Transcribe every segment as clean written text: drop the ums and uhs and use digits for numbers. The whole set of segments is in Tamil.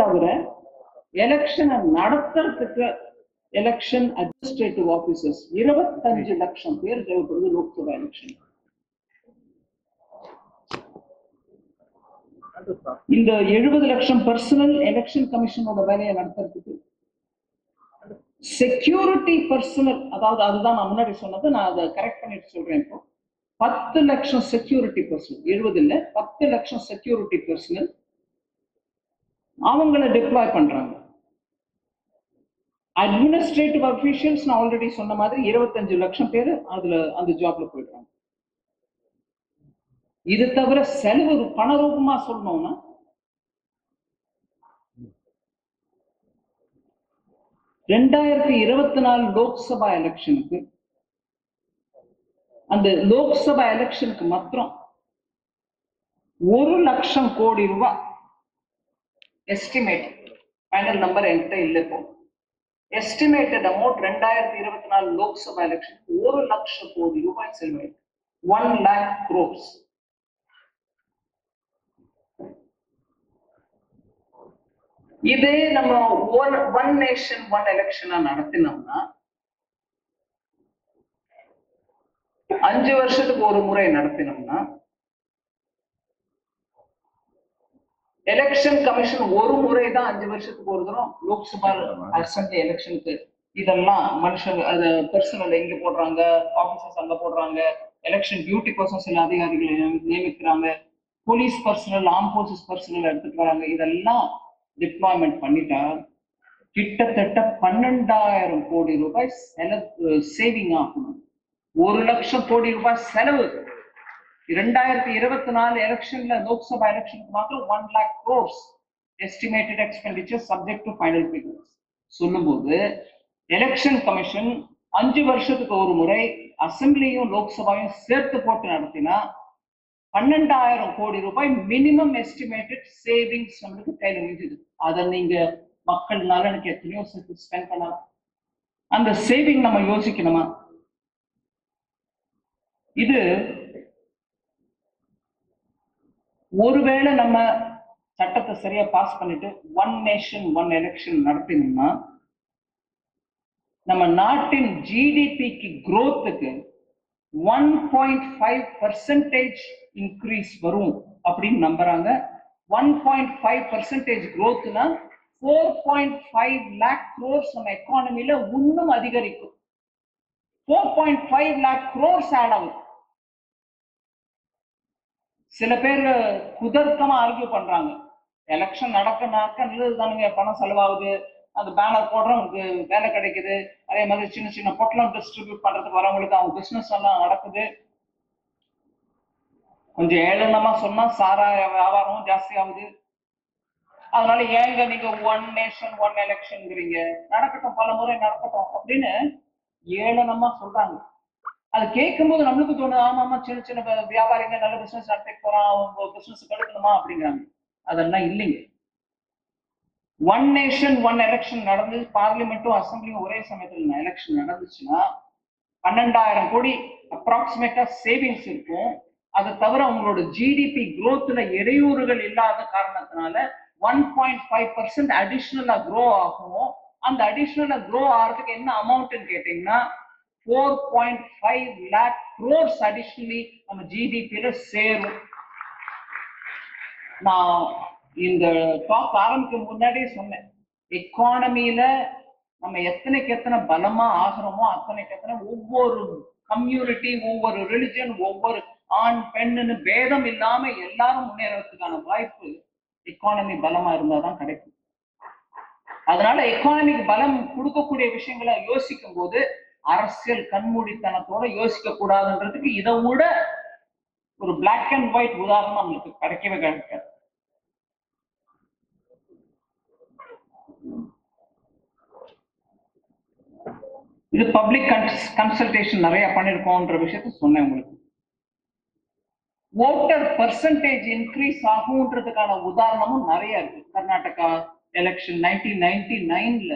தவிர எலெக்ஷனை நடத்துறதுக்கு எலெக்ஷன் அட்மினிஸ்ட்ரேட்டிவ் ஆபீசர்ஸ் 25 லட்சம் பேர் தேவைப்படுது லோக்சபா எலெக்ஷன். இந்த 70 லட்சம் பர்சனல் எலெக்ஷன் கமிஷனோட வேலையை நடத்துறதுக்கு செக்யூரிட்டி பர்சனல், அதாவது அதுதான் நான் முன்னாடி சொன்னது, நான் அதை கரெக்ட் பண்ணிட்டு சொல்றேன். இப்போ 10 லட்சம் செக்யூரிட்டி பர்சனல், 70 இல்ல 10 லட்சம் செக்யூரிட்டி பர்சனல் அவங்கள டிப்ளாய் பண்றாங்க. அட்மினிஸ்ட்ரேட்டிவ் அபிஷியல்ஸ் நான் ஆல்ரெடி சொன்ன மாதிரி 25 லட்சம் பேர் அதுல அந்த ஜாப்ல போயிடுறாங்க. இது தவிர செலவு பண ரூபமா சொல்லணும்னா 2024 லோக்சபா எலெக்ஷனுக்கு, அந்த லோக்சபா எலெக்ஷனுக்கு மாத்திரம் 1 லட்சம் கோடி ரூபாய் எஸ்டிமேட், ஃபைனல் நம்பர் என்கிட்ட இல்லை இப்போ, எஸ்டிமேட்டட் அமௌண்ட் 2024 லோக்சபா எலெக்ஷனுக்கு 1 லட்சம் கோடி ரூபாய் செலவாயிருக்கு. 1 lakh crores. இதே நம்ம ஒன் நேஷன் ஒன் எலெக்ஷனா நடத்தினோம்னா 5 வருஷத்துக்கு ஒரு முறை நடத்தினோம்னா எலெக்ஷன் கமிஷன் ஒரு முறை தான் 5 வருஷத்துக்கு ஒரு தரம் லோக்சபா அசெம்பிளி எலெக்ஷனுக்கு இதெல்லாம் மனுஷங்க அது பர்சனல் எங்க போடுறாங்க, ஆபீசர்ஸ் அங்க போடுறாங்க, எலெக்ஷன் டியூட்டி பர்சன்ஸ் சில அதிகாரிகளை நியமிக்கிறாங்க, police personnel armed forces personnel எடுத்துட்டு வராங்க. இதெல்லாம் டிப்ளாய்மெண்ட் பண்ணிட்டா கிட்டத்தட்ட 12,000 கோடி ரூபாய் செலவு சேவிங் ஆகணும். 1 லட்சம் கோடி ரூபாய் செலவு 2024 எலெக்ஷன்ல லோக்சபா எலெக்ஷனுக்கு மாத்திரம் 1 lakh crores estimated expenditure subject to final figures சொல்லும்போது எலெக்ஷன் கமிஷன் 5 வருஷத்துக்கு ஒரு முறை அசெம்பிளியும் லோக்சபாவையும் சேர்த்து போட்டு நடத்தினா 12,000 கோடி ரூபாய் மினிமம் எஸ்டிமேட்டட் சேவிங்ஸ் நம்மளுக்கு கையில முடிஞ்சது. அதை நீங்க மக்கள் நலனுக்கு எத்தனையோ ஸ்பெண்ட் பண்ணலாம். அந்த சேவிங் நம்ம யோசிக்கணுமா? இது ஒருவேளை நம்ம சட்டத்தை சரியா பாஸ் பண்ணிட்டு ஒன் நேஷன் ஒன் எலெக்ஷன் நடத்தினோம்னா நம்ம நாட்டின் ஜிடிபிக்கு growthக்கு 1.5% இன்க்ரீஸ் வரும் அப்படின்னு நம்புறாங்க. 1.5% growthனா 4.5 lakh crores நம்ம எக்கானமில இன்னும் அதிகரிக்கும். 4.5 lakh crores ஆட் ஆகும். சில பேர் குதர்க்கமா ஆர்கியூ பண்றாங்க, எலெக்ஷன் நடக்கனாக்க நல்லது தானுங்க, பணம் செலவாகுது, அந்த பேனர் போடுறவங்களுக்கு வேலை கிடைக்குது, அதே மாதிரி சின்ன சின்ன பொட்டலம் டிஸ்ட்ரிபியூட் பண்றதுக்கு வரவங்களுக்கு அவங்க பிசினஸ் எல்லாம் நடக்குது. கொஞ்சம் ஏளனமா சொன்னா சாராய வியாபாரமும் ஜாஸ்தி ஆகுது. அதனால ஏங்க நீங்க ஒன் நேஷன் ஒன் எலெக்ஷன்ங்கிறீங்க, நடக்கட்டும் பல முறை நடக்கட்டும் அப்படின்னு ஏளனமா சொல்றாங்க. அது கேட்கும் போது நம்மளுக்கு தோணுது, ஆமாமா சின்ன சின்ன வியாபாரிங்க நல்ல பிசினஸ் நடத்திட்டு போறான், பிசினஸ் கெடுக்கணுமா அப்படிங்கிறாங்க. அதெல்லாம் இல்லைங்க. ஒன் நேஷன் ஒன் எலெக்ஷன் நடந்து பார்லிமெண்ட்டும் அசம்பிளியும் ஒரே சமயத்துல எலெக்ஷன் நடந்துச்சுன்னா 12,000 கோடி அப்ராக்சிமேட்டா சேவிங்ஸ் இருக்கும். அதை தவிர உங்களோட ஜிடிபி growthல இடையூறுகள் இல்லாத காரணத்தினால 1.5% அடிஷனலா grow ஆகும். அந்த அடிஷனலா grow ஆகிறதுக்கு என்ன அமௌண்ட்னு கேட்டீங்கன்னா 4.5 lakh crores additionally நம்ம ஜிடிபியில சேரும். நான் இந்த டாக் ஆரம்பிக்கும் முன்னாடியே சொன்னேன், எக்கானமியில நம்ம எத்தனைக்கு எத்தனை பலமா ஆகிறோமோ அத்தனைக்கு எத்தனை ஒவ்வொரு கம்யூனிட்டி, ஒவ்வொரு ரிலிஜன், ஒவ்வொரு ஆண் பெண்ணுன்னு பேதம் இல்லாம எல்லாரும் முன்னேறதுக்கான வாய்ப்பு எக்கானமி பலமா இருந்தாதான் கிடைக்கும். அதனால எக்கானமிக்கு பலம் கொடுக்கக்கூடிய விஷயங்களை யோசிக்கும் போது அரசியல் கண்மூடித்தனத்தோட யோசிக்க கூடாதுன்றதுக்கு இதை விட ஒரு பிளாக் அண்ட் ஒயிட் உதாரணம் நம்மளுக்கு கிடைக்கவே கிடைக்காது. இது பப்ளிக் கன்சல்டேஷன் நிறைய பண்ணிருக்கோம்ன்ற விஷயத்த சொன்னேன் உங்களுக்கு. ஓட்டர் பர்சன்டேஜ் இன்க்ரீஸ் ஆகும்ன்றதுக்கான உதாரணமும் நிறைய இருக்கு. கர்நாடகா எலெக்ஷன் 1999ல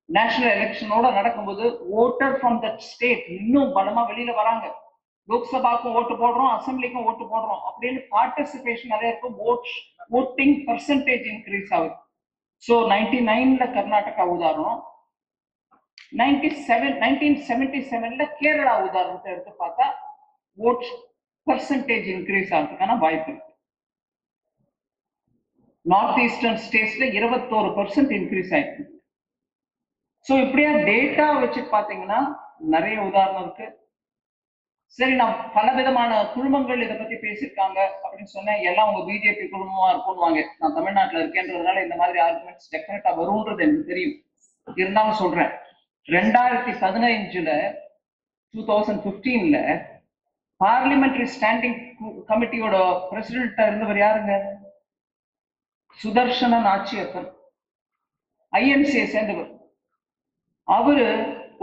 நேஷனல் எலெக்ஷனோட நடக்கும்போது ஓட்டர் ஃப்ரம் தட் ஸ்டேட் இன்னும் பலமா வெளியில வராங்க. லோக்சபாக்கும் ஓட்டு போடுறோம், அசம்பிளிக்கும் ஓட்டு போடுறோம் அப்படின்னு பார்ட்டிசிபேஷன் நிறைய இருக்கும். ஓட்டிங் பர்சன்டேஜ் இன்க்ரீஸ் ஆகுது. ஸோ 99ல கர்நாடகா உதாரணம், 1977ல கேரளா உதாரணத்தை எடுத்து பார்த்தா ஓட் பர்சன்டேஜ் இன்க்ரீஸ் ஆகிறதுக்கான வாய்ப்பு இருக்கு. நார்த் ஈஸ்டர்ன் ஸ்டேட்ஸ்ல 21% இன்க்ரீஸ் ஆயிருக்கு. ஸோ இப்படியா டேட்டா வச்சு பாத்தீங்கன்னா நிறைய உதாரணம் இருக்கு. சரி, நான் பல விதமான குழுமங்கள் இதை பத்தி பேசியிருக்காங்க அப்படின்னு சொன்னேன். எல்லாம் உங்க பிஜேபி குழுமமா இருக்கும்வாங்க. நான் தமிழ்நாட்டில் இருக்கேன்றதுனால இந்த மாதிரி ஆர்குமெண்ட்ஸ் டெஃபினட்டா வரும்ன்றது எனக்கு தெரியும். இருந்தாலும் சொல்றேன், 2015ல 2015ல பார்லிமெண்டரி ஸ்டாண்டிங் கமிட்டியோட பிரசிடென்டா இருந்தவர் யாருங்க? சுதர்சனன் ஆட்சியப்பன், ஐஎன்சியை சேர்ந்தவர். அவரு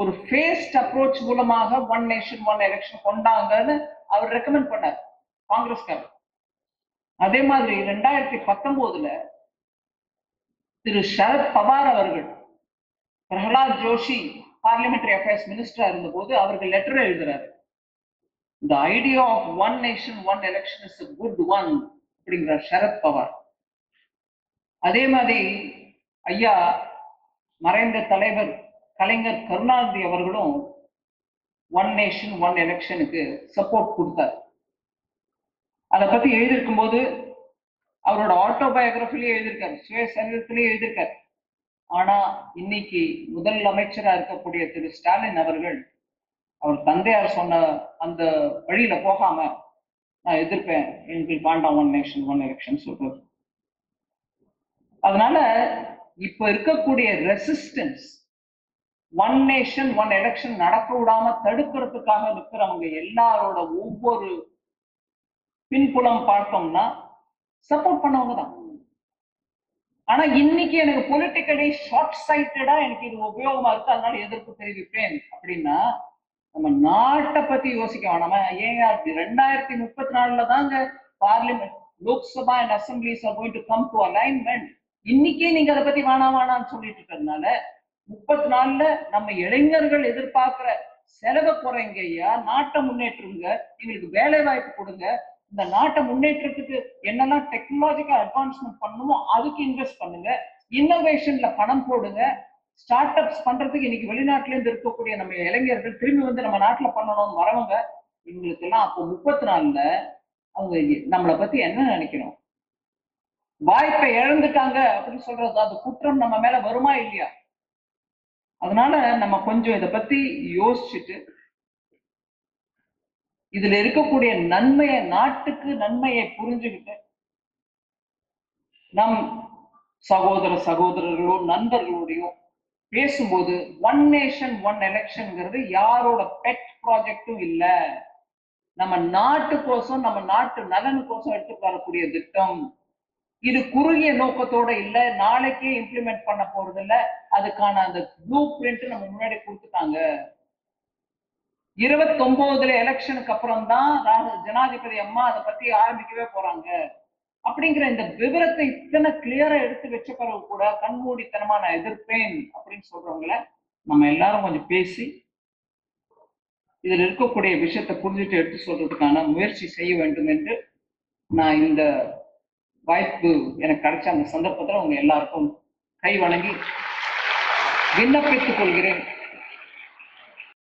ஒரு ஃபேஸ்ட் அப்ரோச் மூலமாக ஒன் நேஷன் ஒன் எலெக்ஷன் கொண்டாங்கன்னு அவர் ரெக்கமெண்ட் பண்ணார் காங்கிரஸ்காரர். அதே மாதிரி 2019ல திரு சரத் பவார் அவர்கள், பிரகலாத் ஜோஷி பார்லிமெண்டரி அஃபேர்ஸ் மினிஸ்டரா இருந்த போது அவர்கள் லெட்டர் எழுதுறாரு, The idea of one nation one election is a good one அப்படிங்கிறார் சரத் பவார். அதே மாதிரி ஐயா மறைந்த தலைவர் கலைஞர் கருணாநிதி அவர்களும் ஒன் நேஷன் ஒன் எலெக்ஷனுக்கு சப்போர்ட் கொடுத்தார். அதை பத்தி எழுதியிருக்கும் போது அவரோட ஆட்டோபயோகிராஃபிலேயே எழுதியிருக்காரு, சுயசரிதத்திலேயே எழுதியிருக்காரு. ஆனா இன்னைக்கு முதல் அமைச்சரா இருக்கக்கூடிய திரு ஸ்டாலின் அவர்கள் அவர் தந்தையார் சொன்ன அந்த வழியில போகாம நான் எதிர்ப்பேன், எங்களுக்கு வேண்டாம் ஒன் நேஷன் ஒன் எலெக்ஷன் சொல்றது. அதனால இப்ப இருக்கக்கூடிய resistance one nation one election நடக்க விடாம தடுக்கிறதுக்காக இருக்கிறவங்க எல்லாரோட ஒவ்வொரு பின்புலம் பார்த்தோம்னா சப்போர்ட் பண்ணவங்க தான். ஆனா இன்னைக்கு எனக்கு பொலிட்டிக்கலி ஷார்ட் சைட்டடா எனக்கு இது உபயோகமா இருக்கு, அதனால எதிர்ப்பு தெரிவிப்பேன் அப்படின்னா நம்ம நாட்டை பத்தி யோசிக்க வேணாமா? ஏங்க 2034ல தாங்க parliament, Lok Sabha and assemblies are going to come to alignment. இன்னைக்கே நீங்க அதை பத்தி வேணான்னு சொல்லிட்டு இருக்கிறதுனால 34ல நம்ம இளைஞர்கள் எதிர்பார்க்கிற செலவை குறைங்க ஐயா, நாட்டை முன்னேற்றுங்க, எங்களுக்கு வேலை வாய்ப்பு கொடுங்க, இந்த நாட்டை முன்னேற்றத்துக்கு என்னெல்லாம் டெக்னாலஜிக்கல் அட்வான்ஸ்மெண்ட் பண்ணணுமோ அதுக்கு இன்வெஸ்ட் பண்ணுங்க, இன்னோவேஷன்ல பணம் போடுங்க, ஸ்டார்ட் அப்ஸ் பண்றதுக்கு இன்னைக்கு வெளிநாட்டுல இருந்து இருக்கக்கூடிய நம்ம இளைஞர்கள் திரும்பி வந்து நம்ம நாட்டுல பண்ணணும்னு வரவங்க இவங்களுக்கு எல்லாம் அப்போ 34ல அவங்க நம்மளை பத்தி என்ன நினைக்கணும்? வாய்ப்பை இழந்துட்டாங்க அப்படின்னு சொல்றது அது குற்றம் நம்ம மேல வருமா இல்லையா? அதனால நம்ம கொஞ்சம் இதை பத்தி யோசிச்சுட்டு இதுல இருக்கக்கூடிய நன்மையை, நாட்டுக்கு நன்மையை புரிஞ்சுக்கிட்டு நம் சகோதர சகோதரர்களோ நண்பர்களோடையும் பேசும்போது ஒன் நேஷன் ஒன் எலெக்ஷன்ங்கிறது யாரோட பெட் ப்ராஜெக்டும் இல்ல, நம்ம நாட்டுக்கோசம் நம்ம நாட்டு நலனுக்கோசம் எடுத்து வரக்கூடிய திட்டம். இது குறுகிய நோக்கத்தோட இல்ல, நாளைக்கே இம்ப்ளிமெண்ட் பண்ண போறது இல்ல, அதுக்கான அந்த ப்ளூ பிரிண்ட் நம்ம முன்னாடி கொடுத்துட்டாங்க. 29ல எலெக்ஷனுக்கு அப்புறம் தான் ஜனாதிபதி அம்மா அதை பத்தி ஆரம்பிக்கவே போறாங்க அப்படிங்கிற இந்த விவரத்தை இத்தனை கிளியரா எடுத்து வச்ச பிறகு கூட கண்மூடித்தனமா நான் எதிர்ப்பேன் அப்படின்னு சொல்றவங்கள நம்ம எல்லாரும் கொஞ்சம் பேசி இதுல இருக்கக்கூடிய விஷயத்தை புரிஞ்சுட்டு எடுத்து சொல்றதுக்கான முயற்சி செய்ய வேண்டும் என்று நான் இந்த வாய்ப்பு எனக்கு கிடைச்ச அந்த சந்தர்ப்பத்துல உங்க எல்லாருக்கும் கை வணங்கி விண்ணப்பித்துக் கொள்கிறேன்.